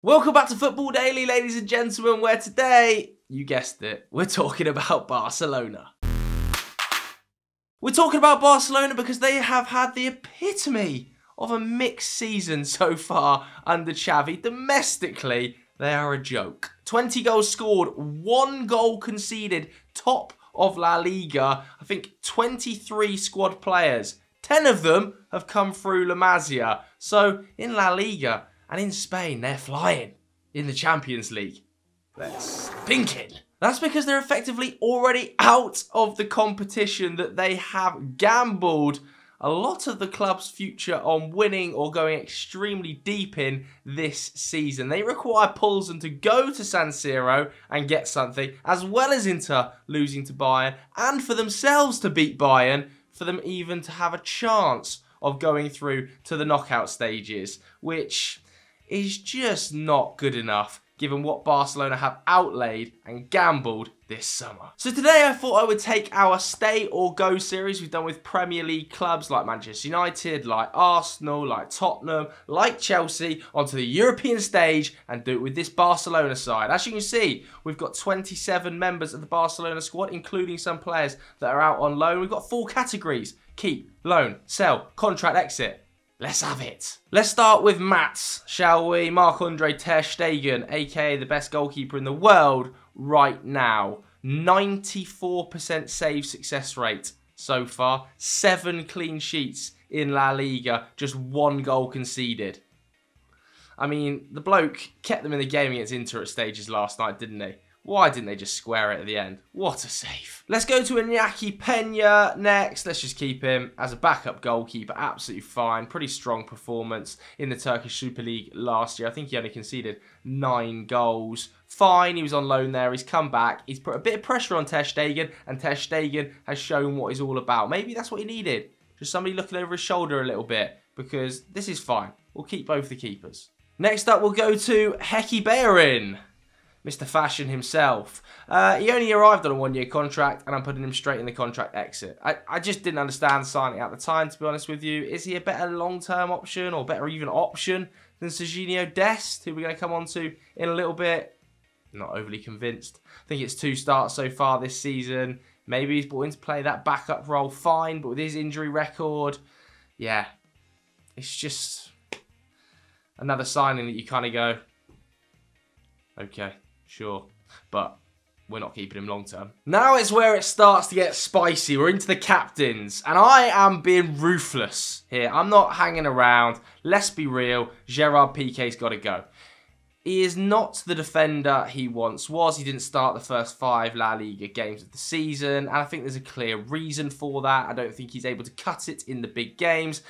Welcome back to Football Daily, ladies and gentlemen, where today, you guessed it, we're talking about Barcelona. We're talking about Barcelona because they have had the epitome of a mixed season so far under Xavi. Domestically, they are a joke. 20 goals scored, 1 goal conceded, top of La Liga. I think 23 squad players. 10 of them have come through La Masia. So, in La Liga and in Spain, they're flying. In the Champions League, they're stinking. That's because they're effectively already out of the competition that they have gambled a lot of the club's future on winning or going extremely deep in this season. They require Poulsen to go to San Siro and get something, as well as Inter losing to Bayern, and for themselves to beat Bayern, for them even to have a chance of going through to the knockout stages, which is just not good enough given what Barcelona have outlaid and gambled this summer. So today I thought I would take our Stay or Go series we've done with Premier League clubs like Manchester United, like Arsenal, like Tottenham, like Chelsea, onto the European stage and do it with this Barcelona side. As you can see, we've got 27 members of the Barcelona squad, including some players that are out on loan. We've got 4 categories: keep, loan, sell, contract, exit. Let's have it. Let's start with Mats, shall we? Marc-Andre ter Stegen, aka the best goalkeeper in the world right now. 94% save success rate so far. 7 clean sheets in La Liga, just 1 goal conceded. I mean, the bloke kept them in the game against Inter at stages last night, didn't he? Why didn't they just square it at the end? What a save. Let's go to Iñaki Peña next. Let's just keep him as a backup goalkeeper. Absolutely fine. Pretty strong performance in the Turkish Super League last year. I think he only conceded 9 goals. Fine, he was on loan there. He's come back. He's put a bit of pressure on ter Stegen, and ter Stegen has shown what he's all about. Maybe that's what he needed. Just somebody looking over his shoulder a little bit, because this is fine. We'll keep both the keepers. Next up, we'll go to Heki Bellerin. Mr. Fashion himself. He only arrived on a 1-year contract, and I'm putting him straight in the contract exit. I just didn't understand signing at the time, to be honest with you. Is he a better long-term option, or better even option, than Serginho Dest, who we're going to come on to in a little bit? Not overly convinced. I think it's 2 starts so far this season. Maybe he's brought in to play that backup role, fine, but with his injury record, yeah, it's just another signing that you kind of go, okay, sure, but we're not keeping him long term. Now it's where it starts to get spicy. We're into the captains, and I am being ruthless here. I'm not hanging around. Let's be real. Gerard Pique's got to go. He is not the defender he once was. He didn't start the first 5 La Liga games of the season, and I think there's a clear reason for that. I don't think he's able to cut it in the big games.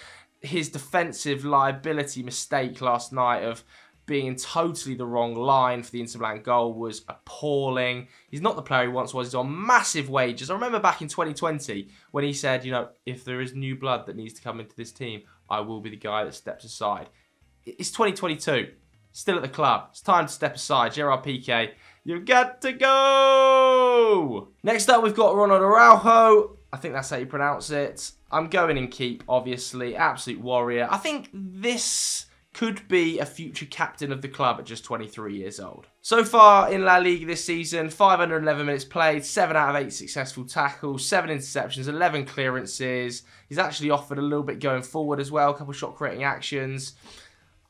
His defensive liability mistake last night of being in totally the wrong line for the Inter Milan goal was appalling. He's not the player he once was. He's on massive wages. I remember back in 2020 when he said, you know, if there is new blood that needs to come into this team, I will be the guy that steps aside. It's 2022. Still at the club. It's time to step aside. Gerard Pique, you've got to go! Next up, we've got Ronald Araujo. I think that's how you pronounce it. I'm going in keep, obviously. Absolute warrior. I think this could be a future captain of the club at just 23 years old. So far in La Liga this season, 511 minutes played, 7 out of 8 successful tackles, 7 interceptions, 11 clearances. He's actually offered a little bit going forward as well, a couple of shot creating actions.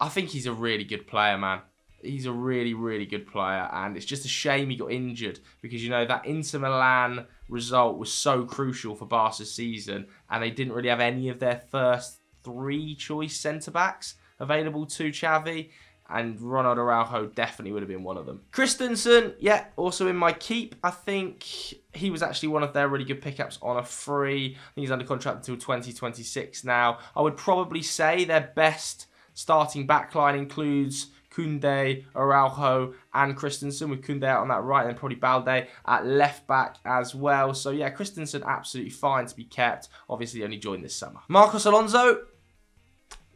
I think he's a really good player, man. He's a really, really good player, and it's just a shame he got injured because, you know, that Inter Milan result was so crucial for Barca's season, and they didn't really have any of their first 3 choice centre-backs available to Xavi, and Ronald Araujo definitely would have been one of them. Christensen, yeah, also in my keep. I think he was actually one of their really good pickups on a free. I think he's under contract until 2026 now. I would probably say their best starting backline includes Kunde, Araujo, and Christensen, with Kunde out on that right, and then probably Balde at left back as well. So yeah, Christensen absolutely fine to be kept. Obviously only joined this summer. Marcos Alonso,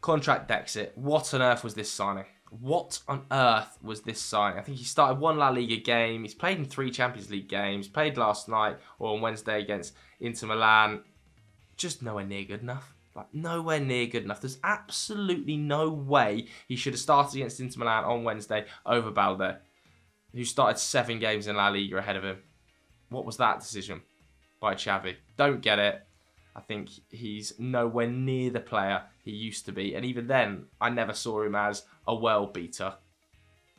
contract exit. What on earth was this signing? What on earth was this signing? I think he started 1 La Liga game. He's played in 3 Champions League games. Played last night or on Wednesday against Inter Milan. Just nowhere near good enough. Like, nowhere near good enough. There's absolutely no way he should have started against Inter Milan on Wednesday over Balde, who started 7 games in La Liga ahead of him. What was that decision by Xavi? Don't get it. I think he's nowhere near the player he used to be. And even then, I never saw him as a world beater.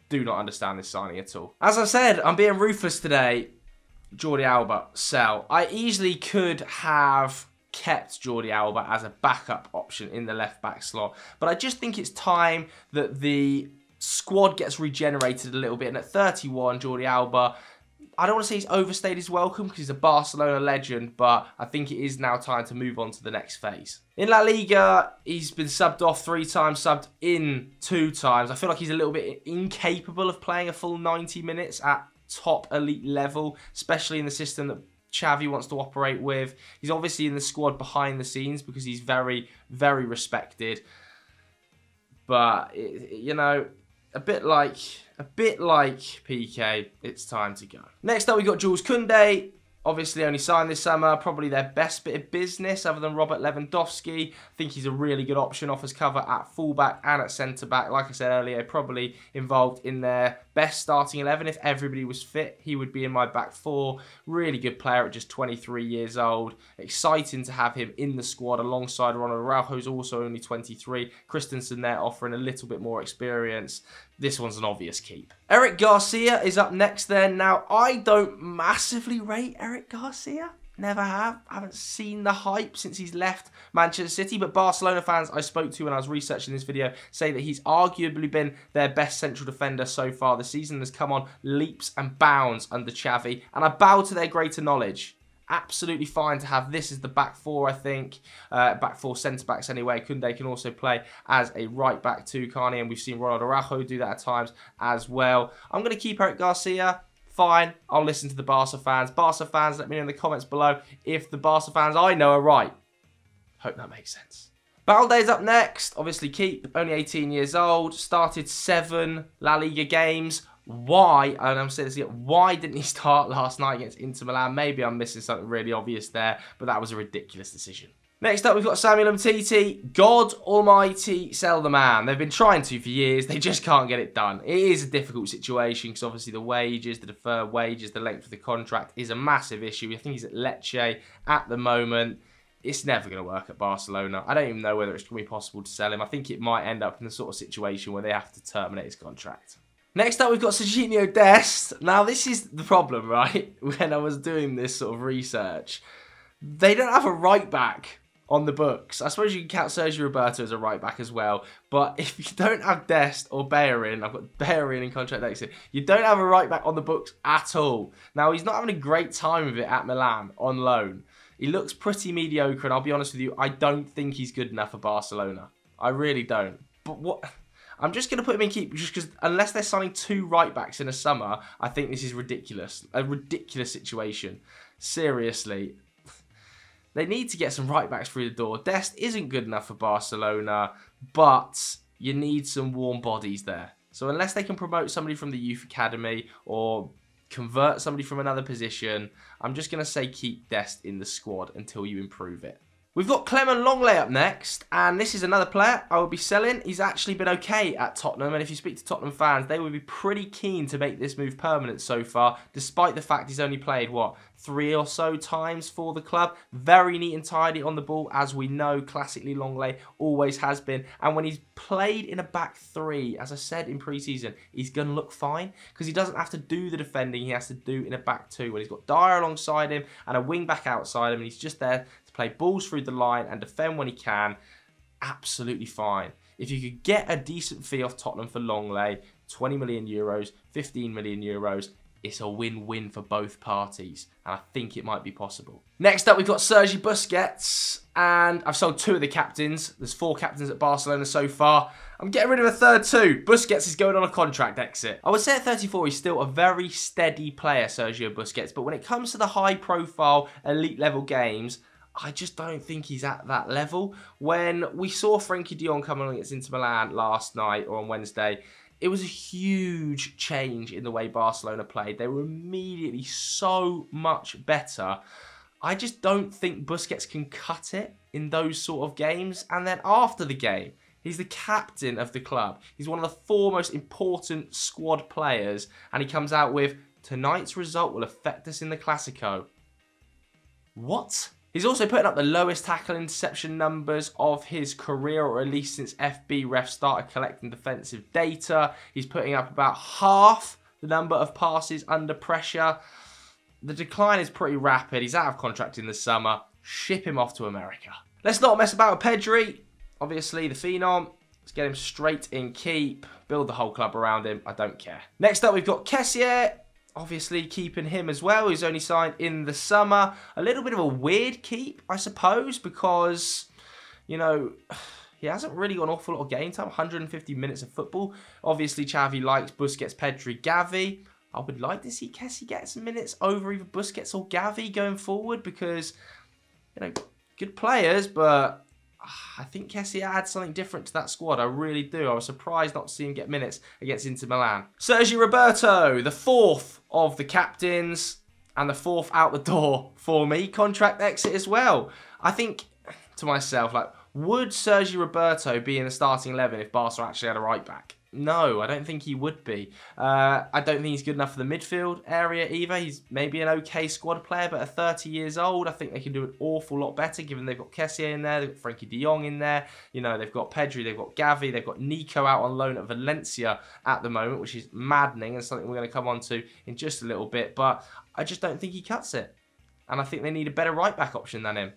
Do not understand this signing at all. As I said, I'm being ruthless today. Jordi Alba, sell. I easily could have kept Jordi Alba as a backup option in the left-back slot. But I just think it's time that the squad gets regenerated a little bit. And at 31, Jordi Alba, I don't want to say he's overstayed his welcome because he's a Barcelona legend, but I think it is now time to move on to the next phase. In La Liga, he's been subbed off 3 times, subbed in 2 times. I feel like he's a little bit incapable of playing a full 90 minutes at top elite level, especially in the system that Xavi wants to operate with. He's obviously in the squad behind the scenes because he's very, very respected. But, you know, a bit like Pique, it's time to go. Next up, we got Jules Kunde. Obviously only signed this summer, probably their best bit of business other than Robert Lewandowski. I think he's a really good option, offers cover at fullback and at centre-back. Like I said earlier, probably involved in their best starting 11. If everybody was fit, he would be in my back 4. Really good player at just 23 years old. Exciting to have him in the squad alongside Ronald Araujo, who's also only 23. Christensen there offering a little bit more experience. This one's an obvious keep. Eric Garcia is up next then. Now, I don't massively rate Eric Garcia. Never have. I haven't seen the hype since he's left Manchester City. But Barcelona fans I spoke to when I was researching this video say that he's arguably been their best central defender so far this season. Has come on leaps and bounds under Xavi. And I bow to their greater knowledge. Absolutely fine to have this as the back 4, I think. Back 4 centre-backs anyway. Kunde can also play as a right-back too, can't he? And we've seen Ronald Araujo do that at times as well. I'm going to keep Eric Garcia. Fine. I'll listen to the Barca fans. Barca fans, let me know in the comments below if the Barca fans I know are right. Hope that makes sense. Balde's up next. Obviously keep. Only 18 years old. Started 7 La Liga games. Why, and I'm saying this again, why didn't he start last night against Inter Milan? Maybe I'm missing something really obvious there, but that was a ridiculous decision. Next up, we've got Samuel Umtiti. God almighty, sell the man. They've been trying to for years. They just can't get it done. It is a difficult situation because obviously the wages, the deferred wages, the length of the contract is a massive issue. I think he's at Lecce at the moment. It's never going to work at Barcelona. I don't even know whether it's going to be possible to sell him. I think it might end up in the sort of situation where they have to terminate his contract. Next up, we've got Serginho Dest. Now, this is the problem, right? When I was doing this sort of research, they don't have a right-back on the books. I suppose you can count Sergio Roberto as a right-back as well. But if you don't have Dest or Bellerin, I've got Bellerin in contract next year, you don't have a right-back on the books at all. Now, he's not having a great time with it at Milan on loan. He looks pretty mediocre, and I'll be honest with you, I don't think he's good enough for Barcelona. I really don't. But what... I'm just going to put him in keep just because unless they're signing 2 right-backs in a summer, I think this is ridiculous. A ridiculous situation. Seriously. They need to get some right-backs through the door. Dest isn't good enough for Barcelona, but you need some warm bodies there. So unless they can promote somebody from the youth academy or convert somebody from another position, I'm just going to say keep Dest in the squad until you improve it. We've got Clement Lenglet up next, and this is another player I will be selling. He's actually been okay at Tottenham, and if you speak to Tottenham fans, they would be pretty keen to make this move permanent so far, despite the fact he's only played, what, 3 or so times for the club. Very neat and tidy on the ball, as we know, classically Lenglet always has been. And when he's played in a back 3, as I said in pre-season, he's going to look fine, because he doesn't have to do the defending he has to do in a back 2, when he's got Dyer alongside him and a wing back outside him, and he's just there play balls through the line and defend when he can, absolutely fine. If you could get a decent fee off Tottenham for Lenglet, 20 million euros, 15 million euros, it's a win-win for both parties, and I think it might be possible. Next up, we've got Sergio Busquets, and I've sold 2 of the captains. There's 4 captains at Barcelona so far. I'm getting rid of a third too. Busquets is going on a contract exit. I would say at 34, he's still a very steady player, Sergio Busquets, but when it comes to the high-profile, elite-level games, I just don't think he's at that level. When we saw Frankie Dion coming on against Inter Milan last night or on Wednesday, it was a huge change in the way Barcelona played. They were immediately so much better. I just don't think Busquets can cut it in those sort of games. And then after the game, he's the captain of the club. He's one of the 4 most important squad players. And he comes out with, tonight's result will affect us in the Clasico. What? He's also putting up the lowest tackle interception numbers of his career, or at least since FB Ref started collecting defensive data. He's putting up about half the number of passes under pressure. The decline is pretty rapid. He's out of contract in the summer. Ship him off to America. Let's not mess about with Pedri. Obviously, the phenom. Let's get him straight in keep. Build the whole club around him. I don't care. Next up, we've got Kesier. Obviously, keeping him as well. He's only signed in the summer. A little bit of a weird keep, I suppose, because, you know, he hasn't really got an awful lot of game time. 150 minutes of football. Obviously, Xavi likes Busquets, Pedri, Gavi. I would like to see Kesier get some minutes over either Busquets or Gavi going forward because, you know, good players, but I think Kesier adds something different to that squad. I really do. I was surprised not to see him get minutes against Inter Milan. Sergio Roberto, the 4th of the captains and the 4th out the door for me. Contract exit as well. I think to myself, like, would Sergio Roberto be in the starting 11 if Barca actually had a right back? No, I don't think he would be. I don't think he's good enough for the midfield area either. He's maybe an okay squad player, but at 30 years old, I think they can do an awful lot better, given they've got Kesier in there, they've got Frankie Dion in there, you know, they've got Pedri, they've got Gavi, they've got Nico out on loan at Valencia at the moment, which is maddening and something we're going to come on to in just a little bit, but I just don't think he cuts it. And I think they need a better right-back option than him.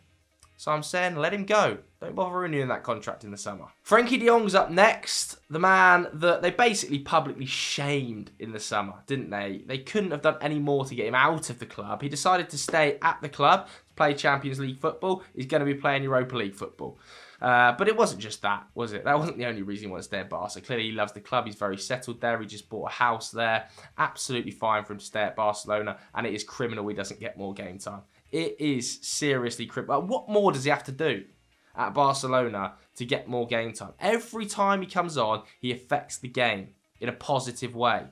So I'm saying, let him go. Don't bother renewing that contract in the summer. Frankie Diong's up next. The man that they basically publicly shamed in the summer, didn't they? They couldn't have done any more to get him out of the club. He decided to stay at the club to play Champions League football. He's going to be playing Europa League football. But it wasn't just that, was it? That wasn't the only reason he wanted to stay at Barca. Clearly, he loves the club. He's very settled there. He just bought a house there. Absolutely fine for him to stay at Barcelona. And it is criminal he doesn't get more game time. It is seriously criminal. What more does he have to do at Barcelona to get more game time? Every time he comes on, he affects the game in a positive way.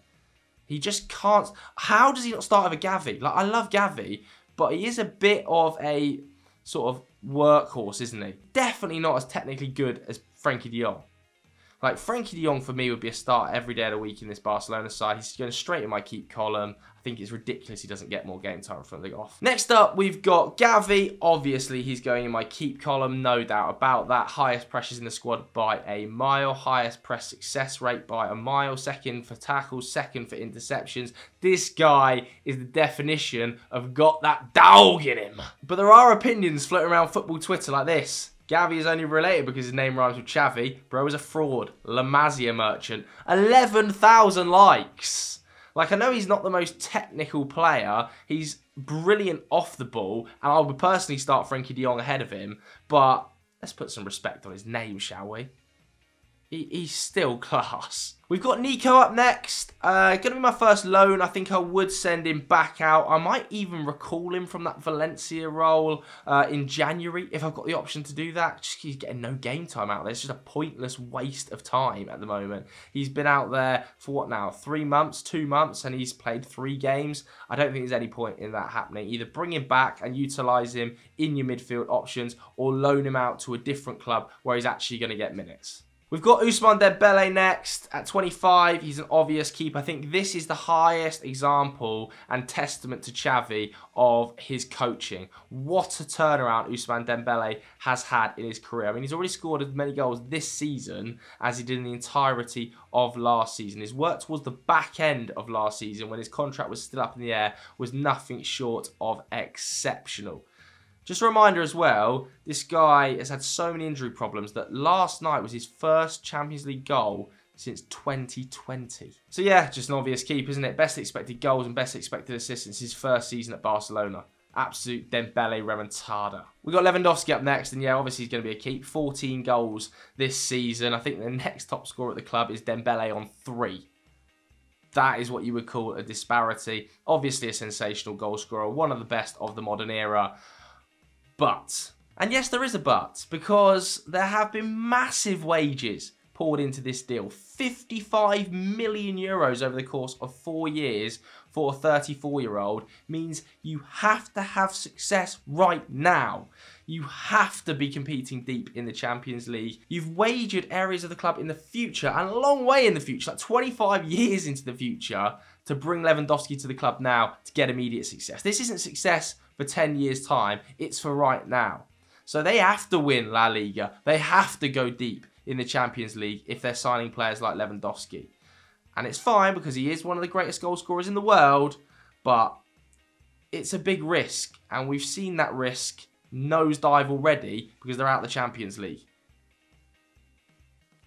He just can't. How does he not start with a Gavi? Like, I love Gavi, but he is a bit of a sort of workhorse, isn't he? Definitely not as technically good as Frankie Dion. Like, Frankie Dion for me would be a start every day of the week in this Barcelona side. He's going straight in my keep column. I think it's ridiculous he doesn't get more game time from the off. Next up, we've got Gavi. Obviously, he's going in my keep column, no doubt about that. Highest pressures in the squad by a mile. Highest press success rate by a mile. Second for tackles, second for interceptions. This guy is the definition of got that dog in him. But there are opinions floating around football Twitter like this. Gavi is only related because his name rhymes with Xavi. Bro is a fraud. La Masia merchant. 11,000 likes. Like, I know he's not the most technical player. He's brilliant off the ball. And I would personally start Frankie Dion ahead of him. But let's put some respect on his name, shall we? He's still class. We've got Nico up next. Going to be my first loan. I think I would send him back out. I might even recall him from that Valencia role in January if I've got the option to do that. Just he's getting no game time out there. It's just a pointless waste of time at the moment. He's been out there for what now? 3 months, 2 months, and he's played 3 games. I don't think there's any point in that happening. Either bring him back and utilise him in your midfield options or loan him out to a different club where he's actually going to get minutes. We've got Ousmane Dembele next at 25. He's an obvious keep. I think this is the highest example and testament to Xavi of his coaching. What a turnaround Ousmane Dembele has had in his career. I mean, he's already scored as many goals this season as he did in the entirety of last season. His work towards the back end of last season, when his contract was still up in the air, was nothing short of exceptional. Just a reminder as well, this guy has had so many injury problems that last night was his first Champions League goal since 2020. So yeah, just an obvious keep, isn't it? Best expected goals and best expected assists since his first season at Barcelona. Absolute Dembele remontada. We've got Lewandowski up next, and yeah, obviously he's going to be a keep. 14 goals this season. I think the next top scorer at the club is Dembele on 3. That is what you would call a disparity. Obviously a sensational goal scorer, one of the best of the modern era. But, and yes, there is a but, because there have been massive wages poured into this deal. 55 million euros over the course of 4 years for a 34-year-old means you have to have success right now. You have to be competing deep in the Champions League. You've wagered areas of the club in the future, and a long way in the future, like 25 years into the future, to bring Lewandowski to the club now to get immediate success. This isn't success for 10 years' time, it's for right now. So they have to win La Liga. They have to go deep in the Champions League if they're signing players like Lewandowski. And it's fine because he is one of the greatest goal scorers in the world, but it's a big risk. And we've seen that risk nosedive already because they're out of the Champions League.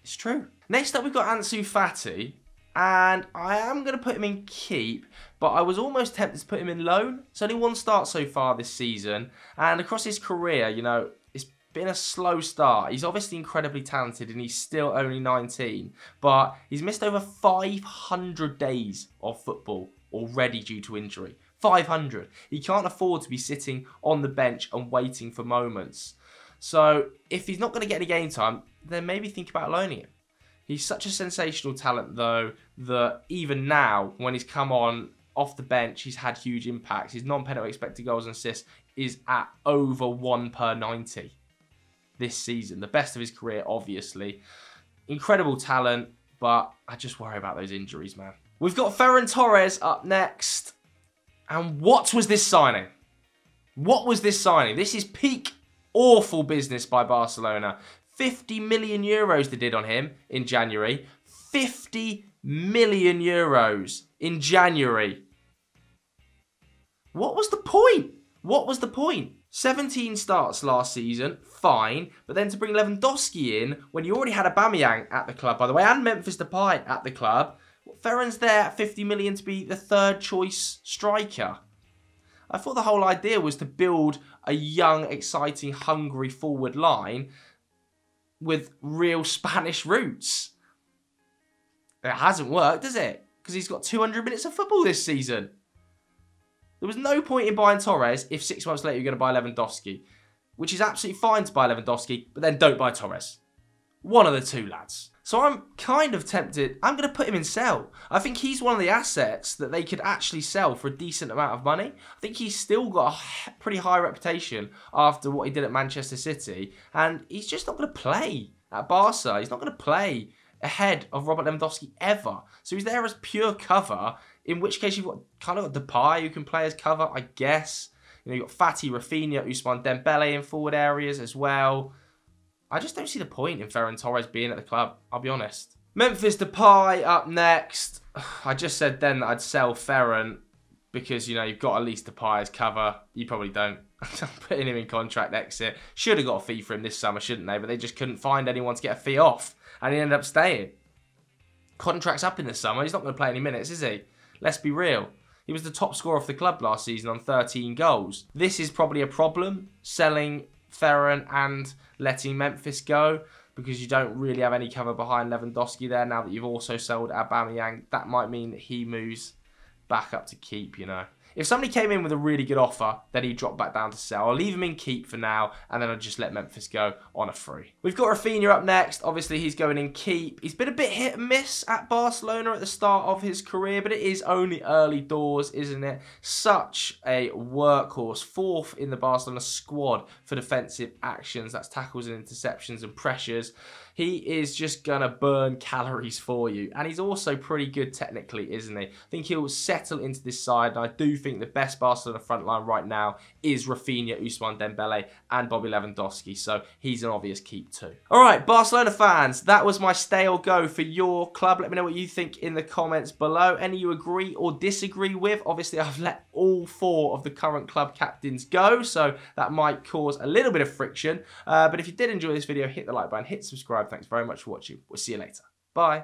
It's true. Next up, we've got Ansu Fatty. And I am going to put him in keep, but I was almost tempted to put him in loan. It's only one start so far this season. And across his career, you know, it's been a slow start. He's obviously incredibly talented and he's still only 19. But he's missed over 500 days of football already due to injury. 500. He can't afford to be sitting on the bench and waiting for moments. So if he's not going to get any game time, then maybe think about loaning him. He's such a sensational talent, though, that even now, when he's come on off the bench, he's had huge impacts. His non-penalty expected goals and assists is at over 1 per 90 this season. The best of his career, obviously. Incredible talent, but I just worry about those injuries, man. We've got Ferran Torres up next. And what was this signing? What was this signing? This is peak awful business by Barcelona. 50 million euros they did on him in January. 50 million euros in January. What was the point? What was the point? 17 starts last season, fine. But then to bring Lewandowski in when you already had Aubameyang at the club, by the way, and Memphis Depay at the club. Ferran's there at 50 million to be the third choice striker. I thought the whole idea was to build a young, exciting, hungry forward line with real Spanish roots. It hasn't worked, has it? Because he's got 200 minutes of football this season. There was no point in buying Torres if 6 months later you're going to buy Lewandowski. Which is absolutely fine to buy Lewandowski, but then don't buy Torres. One of the two, lads. So I'm kind of tempted. I'm going to put him in sell. I think he's one of the assets that they could actually sell for a decent amount of money. I think he's still got a pretty high reputation after what he did at Manchester City. And he's just not going to play at Barca. He's not going to play ahead of Robert Lewandowski ever. So he's there as pure cover, in which case you've got kind of got Depay who can play as cover, I guess. You know, you've got Fatty, Rafinha, Ousmane Dembele in forward areas as well. I just don't see the point in Ferran Torres being at the club, I'll be honest. Memphis Depay up next. I just said then that I'd sell Ferran because, you know, you've got at least Depay as cover. You probably don't. I'm putting him in contract exit. Should have got a fee for him this summer, shouldn't they? But they just couldn't find anyone to get a fee off. And he ended up staying. Contract's up in the summer. He's not going to play any minutes, is he? Let's be real. He was the top scorer of the club last season on 13 goals. This is probably a problem, selling Ferran and letting Memphis go, because you don't really have any cover behind Lewandowski there now that you've also sold Aubameyang. That might mean that he moves back up to keep, you know. If somebody came in with a really good offer, then he'd drop back down to sell. I'll leave him in keep for now, and then I'll just let Memphis go on a free. We've got Rafinha up next. Obviously, he's going in keep. He's been a bit hit and miss at Barcelona at the start of his career, but it is only early doors, isn't it? Such a workhorse. 4th in the Barcelona squad for defensive actions. That's tackles and interceptions and pressures. He is just going to burn calories for you. And he's also pretty good technically, isn't he? I think he'll settle into this side. And I do think the best Barcelona front line right now is Rafinha, Ousmane Dembele and Bobby Lewandowski. So he's an obvious keep too. All right, Barcelona fans, that was my stay or go for your club. Let me know what you think in the comments below. Any you agree or disagree with. Obviously, I've let all 4 of the current club captains go. So that might cause a little bit of friction. But if you did enjoy this video, hit the like button, hit subscribe. Thanks very much for watching. We'll see you later. Bye.